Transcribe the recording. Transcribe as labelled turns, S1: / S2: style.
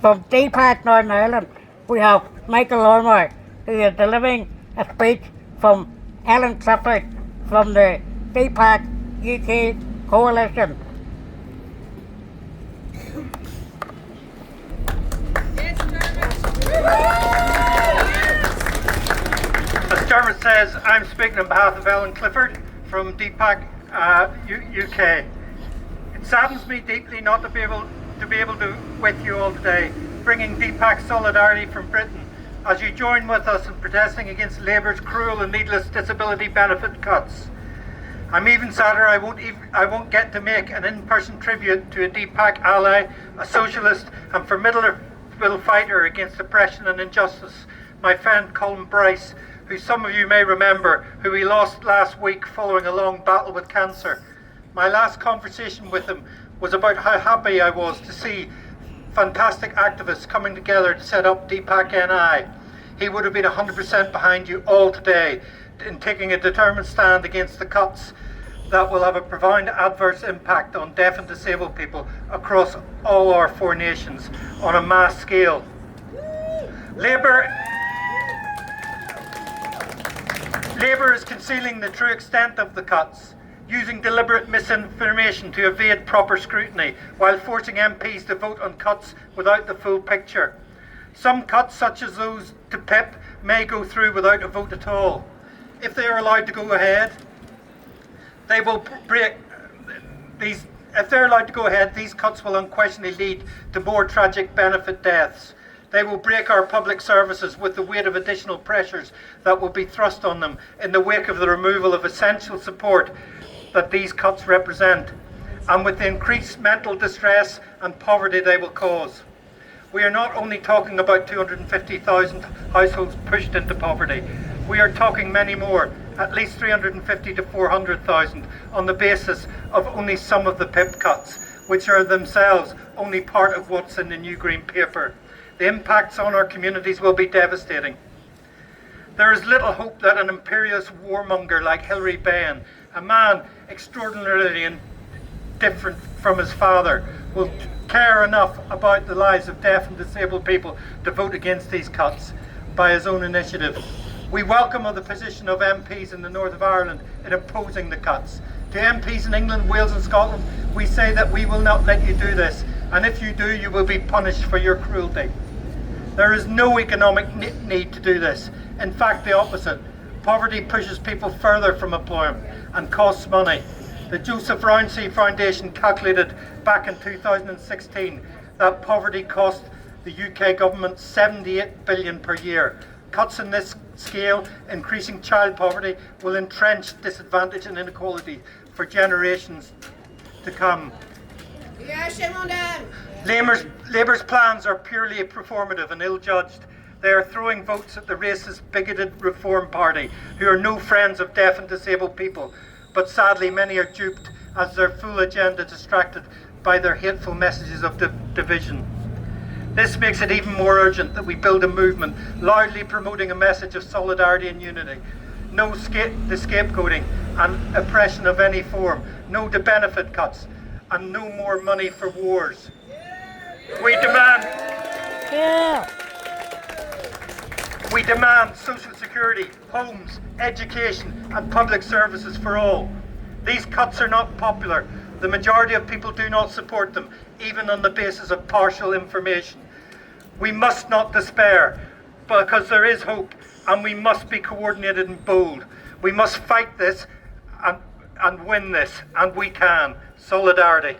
S1: From DPAC Northern Ireland, we have Michael Lorimer, who is delivering a speech from Ellen Clifford from the DPAC UK Coalition.
S2: As Dermot says, I'm speaking on behalf of Ellen Clifford from DPAC UK. It saddens me deeply not to be able to with you all today, bringing DPAC solidarity from Britain as you join with us in protesting against Labour's cruel and needless disability benefit cuts. I'm even sadder I won't get to make an in-person tribute to a DPAC ally, a socialist and formidable fighter against oppression and injustice, my friend Colin Bryce, who some of you may remember, who we lost last week following a long battle with cancer. My last conversation with him was about how happy I was to see fantastic activists coming together to set up DPAC NI. He would have been 100% behind you all today in taking a determined stand against the cuts that will have a profound adverse impact on deaf and disabled people across all our 4 nations on a mass scale. Labour is concealing the true extent of the cuts, using deliberate misinformation to evade proper scrutiny, while forcing MPs to vote on cuts without the full picture. Some cuts, such as those to PIP, may go through without a vote at all. If they are allowed to go ahead, these cuts will unquestionably lead to more tragic benefit deaths. They will break our public services with the weight of additional pressures that will be thrust on them in the wake of the removal of essential support that these cuts represent, and with the increased mental distress and poverty they will cause. We are not only talking about 250,000 households pushed into poverty, we are talking many more, at least 350 to 400,000, on the basis of only some of the PIP cuts, which are themselves only part of what's in the new Green Paper. The impacts on our communities will be devastating. There is little hope that an imperialist warmonger like Hilary Benn, a man extraordinarily different from his father, will care enough about the lives of deaf and disabled people to vote against these cuts by his own initiative. We welcome the position of MPs in the north of Ireland in opposing the cuts. To MPs in England, Wales and Scotland, we say that we will not let you do this, and if you do, you will be punished for your cruelty. There is no economic need to do this. In fact, the opposite. Poverty pushes people further from employment and costs money. The Joseph Rowntree Foundation calculated back in 2016 that poverty cost the UK government 78 billion per year. Cuts in this scale, increasing child poverty, will entrench disadvantage and inequality for generations to come. Labour's plans are purely performative and ill-judged. They are throwing votes at the racist, bigoted Reform Party, who are no friends of deaf and disabled people, but sadly many are duped as their full agenda distracted by their hateful messages of division. This makes it even more urgent that we build a movement loudly promoting a message of solidarity and unity. No the scapegoating and oppression of any form, no to benefit cuts, and no more money for wars. We demand social security, homes, education and public services for all. These cuts are not popular. The majority of people do not support them, even on the basis of partial information. We must not despair, because there is hope, and we must be coordinated and bold. We must fight this and win this, and we can. Solidarity.